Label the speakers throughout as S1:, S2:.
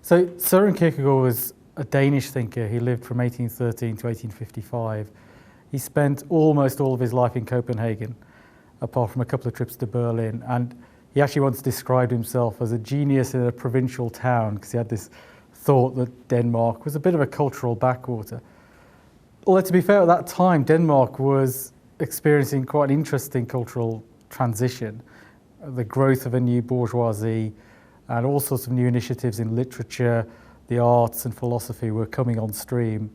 S1: So Søren Kierkegaard was a Danish thinker. He lived from 1813 to 1855. He spent almost all of his life in Copenhagen, apart from a couple of trips to Berlin. And he actually once described himself as a genius in a provincial town, because he had this thought that Denmark was a bit of a cultural backwater. Although, to be fair, at that time, Denmark was experiencing quite an interesting cultural transition. The growth of a new bourgeoisie and all sorts of new initiatives in literature, the arts and philosophy were coming on stream.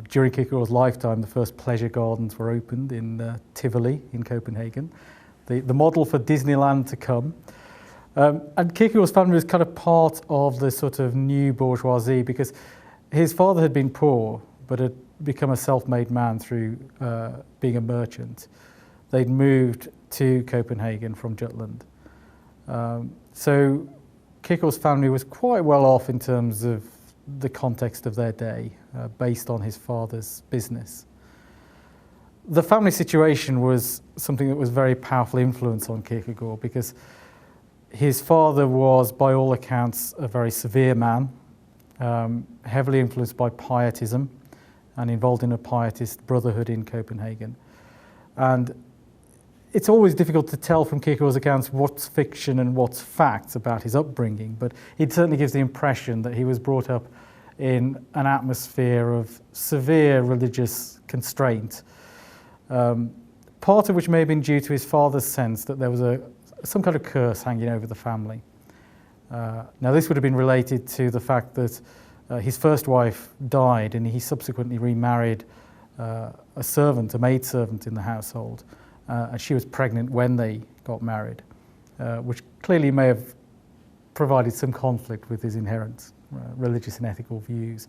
S1: During Kierkegaard's lifetime, the first pleasure gardens were opened in Tivoli in Copenhagen, the model for Disneyland to come. And Kierkegaard's family was kind of part of the sort of new bourgeoisie, because his father had been poor but had become a self-made man through being a merchant. They'd moved to Copenhagen from Jutland. So Kierkegaard's family was quite well off in terms of the context of their day, based on his father's business. The family situation was something that was very powerful influence on Kierkegaard, because his father was, by all accounts, a very severe man, heavily influenced by pietism and involved in a pietist brotherhood in Copenhagen. And it's always difficult to tell from Kierkegaard's accounts what's fiction and what's facts about his upbringing, but it certainly gives the impression that he was brought up in an atmosphere of severe religious constraint, part of which may have been due to his father's sense that there was some kind of curse hanging over the family. Now, this would have been related to the fact that his first wife died, and he subsequently remarried a maidservant in the household, and she was pregnant when they got married, which clearly may have provided some conflict with his inherent religious and ethical views.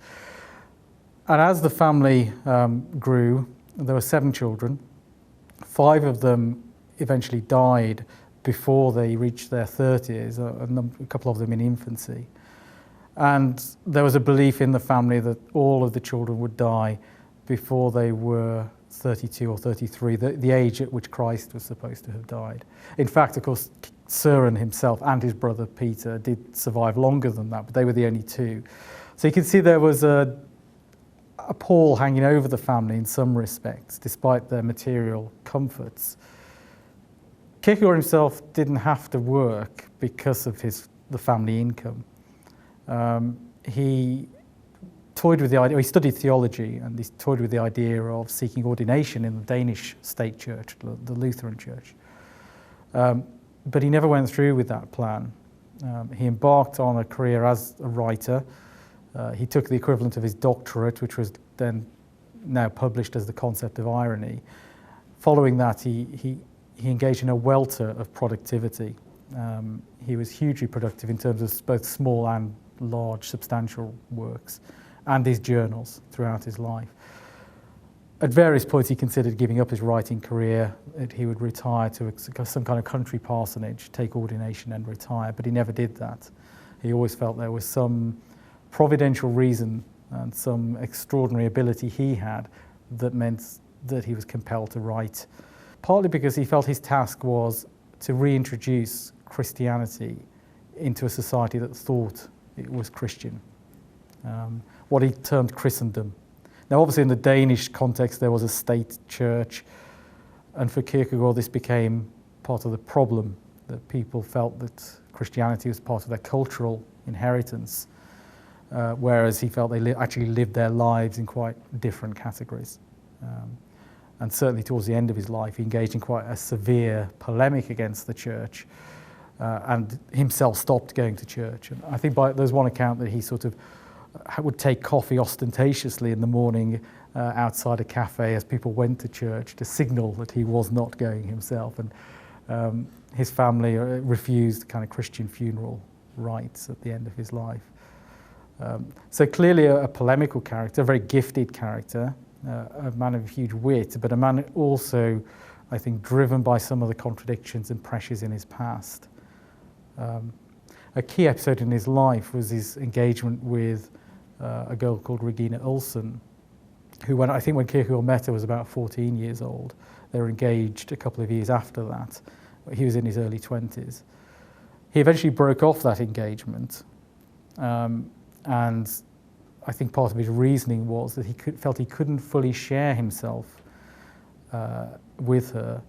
S1: And as the family grew, there were 7 children. 5 of them eventually died before they reached their 30s, a couple of them in infancy. And there was a belief in the family that all of the children would die before they were 32 or 33, the age at which Christ was supposed to have died. In fact, of course, Søren himself and his brother Peter did survive longer than that, but they were the only 2. So you can see there was a pall hanging over the family in some respects, despite their material comforts. Kierkegaard himself didn't have to work because of the family income. He toyed with the idea, he studied theology, and he toyed with the idea of seeking ordination in the Danish state church, the Lutheran church. But he never went through with that plan. He embarked on a career as a writer. He took the equivalent of his doctorate, which was then now published as The Concept of Irony. Following that, he engaged in a welter of productivity. He was hugely productive in terms of both small and large, substantial works, and his journals throughout his life. At various points, he considered giving up his writing career. He would retire to some kind of country parsonage, take ordination and retire, but he never did that. He always felt there was some providential reason and some extraordinary ability he had that meant that he was compelled to write, partly because he felt his task was to reintroduce Christianity into a society that thought it was Christian, what he termed Christendom. Now, obviously, in the Danish context, there was a state church, and for Kierkegaard, this became part of the problem, that people felt that Christianity was part of their cultural inheritance, whereas he felt they actually lived their lives in quite different categories. And certainly towards the end of his life, he engaged in quite a severe polemic against the church, and himself stopped going to church. And I think there's one account that he sort of would take coffee ostentatiously in the morning outside a cafe as people went to church to signal that he was not going himself. And his family refused kind of Christian funeral rites at the end of his life. So clearly a polemical character, a very gifted character, a man of huge wit, but a man also, I think, driven by some of the contradictions and pressures in his past. A key episode in his life was his engagement with a girl called Regina Olsen, who, when Kierkegaard met her, was about 14 years old. They were engaged a couple of years after that. He was in his early 20s. He eventually broke off that engagement, And I think part of his reasoning was that he felt he couldn't fully share himself with her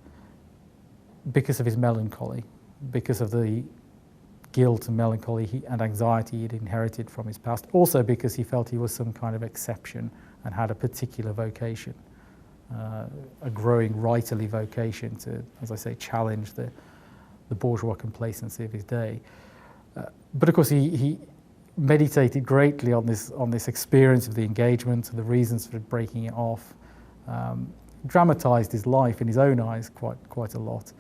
S1: because of his melancholy, because of the guilt and melancholy and anxiety he'd inherited from his past. Also because he felt he was some kind of exception and had a particular vocation, a growing writerly vocation to, as I say, challenge the bourgeois complacency of his day. But of course he meditated greatly on this experience of the engagement and the reasons for breaking it off. Dramatized his life in his own eyes quite a lot,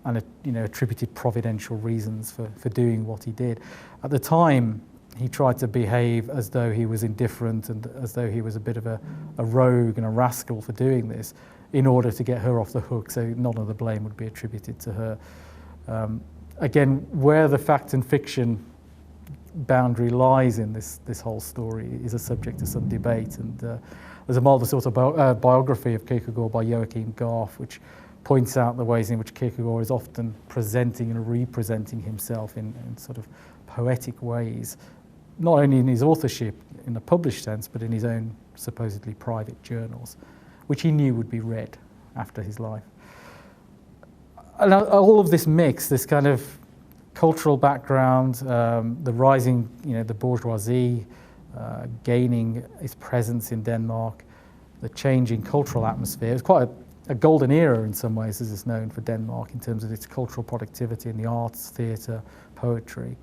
S1: and attributed providential reasons for doing what he did. At the time, he tried to behave as though he was indifferent and as though he was a bit of a rogue and a rascal for doing this, in order to get her off the hook, so none of the blame would be attributed to her. Again, where the fact and fiction boundary lies in this whole story is a subject of some debate, and there's a marvelous biography of Kierkegaard by Joachim Garf, which points out the ways in which Kierkegaard is often presenting and representing himself in sort of poetic ways, not only in his authorship in a published sense, but in his own supposedly private journals, which he knew would be read after his life. And all of this mix, this kind of cultural background, the rising, the bourgeoisie gaining its presence in Denmark, the changing cultural atmosphere. It was quite a golden era in some ways, as it's known, for Denmark in terms of its cultural productivity in the arts, theatre, poetry.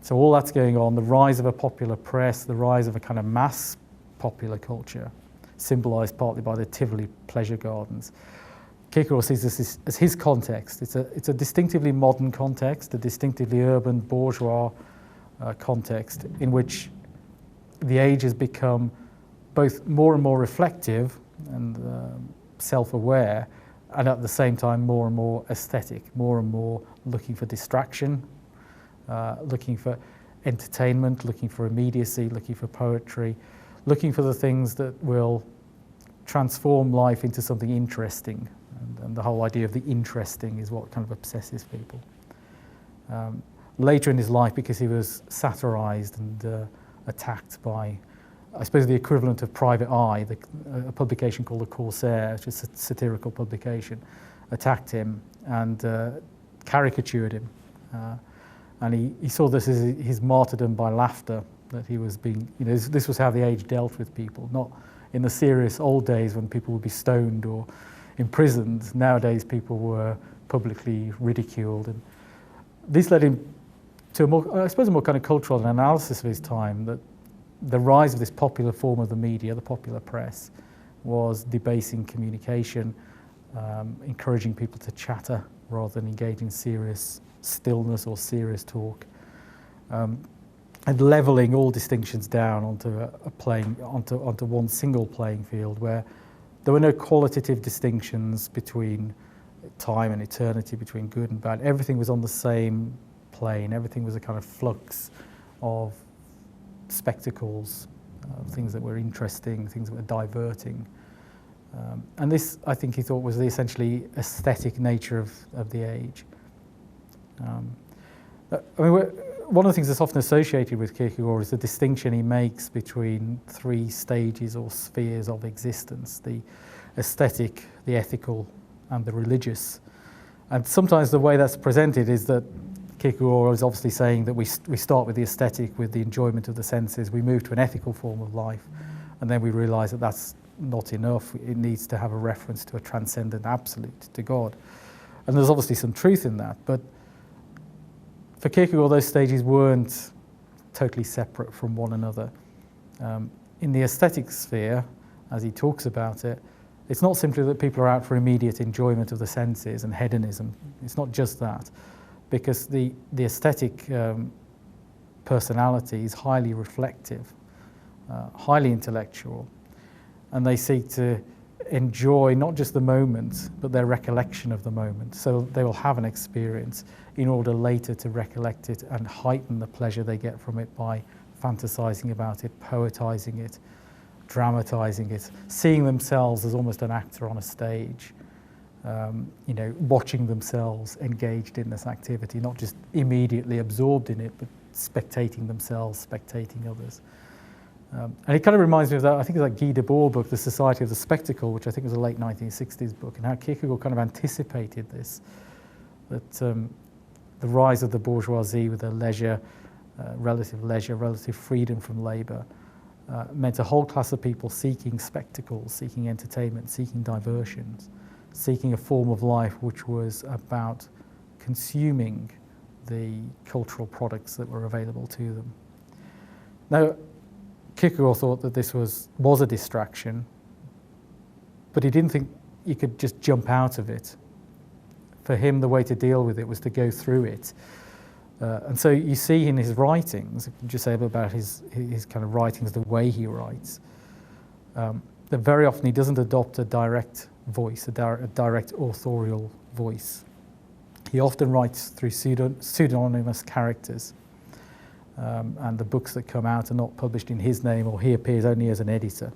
S1: So all that's going on, the rise of a popular press, the rise of a kind of mass popular culture, symbolised partly by the Tivoli pleasure gardens. Kierkegaard sees this as his context. It's a distinctively modern context, a distinctively urban bourgeois context in which the age has become both more and more reflective and self-aware, and at the same time more and more aesthetic, more and more looking for distraction, looking for entertainment, looking for immediacy, looking for poetry, looking for the things that will transform life into something interesting. And the whole idea of the interesting is what kind of obsesses people. Later in his life, because he was satirized and attacked by, I suppose, the equivalent of Private Eye, a publication called The Corsair, which is a satirical publication, attacked him and caricatured him. And he saw this as his martyrdom by laughter, that he was being, this was how the age dealt with people, not in the serious old days when people would be stoned or imprisoned. Nowadays people were publicly ridiculed. And this led him to a more kind of cultural analysis of his time, that the rise of this popular form of the media, the popular press, was debasing communication, encouraging people to chatter rather than engage in serious stillness or serious talk, and levelling all distinctions down onto one single playing field, where there were no qualitative distinctions between time and eternity, between good and bad. Everything was on the same plane. Everything was a kind of flux of spectacles, things that were interesting, things that were diverting. And this, I think he thought, was the essentially aesthetic nature of the age. One of the things that's often associated with Kierkegaard is the distinction he makes between three stages or spheres of existence: the aesthetic, the ethical, and the religious. And sometimes the way that's presented is that Kierkegaard is obviously saying that we start with the aesthetic, with the enjoyment of the senses, we move to an ethical form of life, and then we realise that that's not enough. It needs to have a reference to a transcendent absolute, to God. And there's obviously some truth in that, but for Kierkegaard, those stages weren't totally separate from one another. In the aesthetic sphere, as he talks about it, it's not simply that people are out for immediate enjoyment of the senses and hedonism. It's not just that, because the aesthetic personality is highly reflective, highly intellectual, and they seek to enjoy not just the moment, but their recollection of the moment. So they will have an experience in order later to recollect it and heighten the pleasure they get from it by fantasizing about it, poetizing it, dramatizing it, seeing themselves as almost an actor on a stage, watching themselves engaged in this activity, not just immediately absorbed in it, but spectating themselves, spectating others. And it kind of reminds me of that, I think it's that Guy Debord book, The Society of the Spectacle, which I think was a late 1960s book, and how Kierkegaard kind of anticipated this, that the rise of the bourgeoisie with their leisure, relative freedom from labour, meant a whole class of people seeking spectacles, seeking entertainment, seeking diversions, seeking a form of life which was about consuming the cultural products that were available to them. Now, Kierkegaard thought that this was a distraction, but he didn't think you could just jump out of it. For him, the way to deal with it was to go through it. And so you see in his writings, just say about his kind of writings, the way he writes, that very often he doesn't adopt a direct voice, a direct authorial voice. He often writes through pseudonymous characters. And the books that come out are not published in his name, or he appears only as an editor.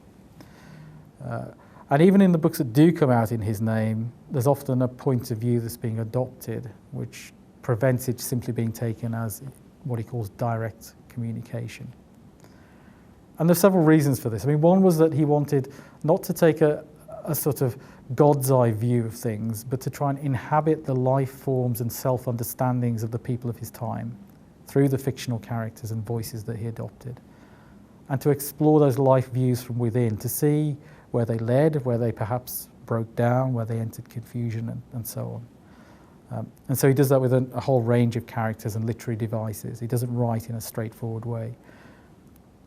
S1: And even in the books that do come out in his name, there's often a point of view that's being adopted, which prevents it simply being taken as what he calls direct communication. And there's several reasons for this. I mean, one was that he wanted not to take a sort of God's eye view of things, but to try and inhabit the life forms and self-understandings of the people of his time, through the fictional characters and voices that he adopted, and to explore those life views from within, to see where they led, where they perhaps broke down, where they entered confusion, and so on. And so he does that with a whole range of characters and literary devices. He doesn't write in a straightforward way.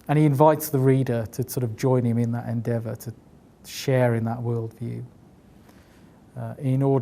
S1: And he invites the reader to sort of join him in that endeavour, to share in that worldview, in order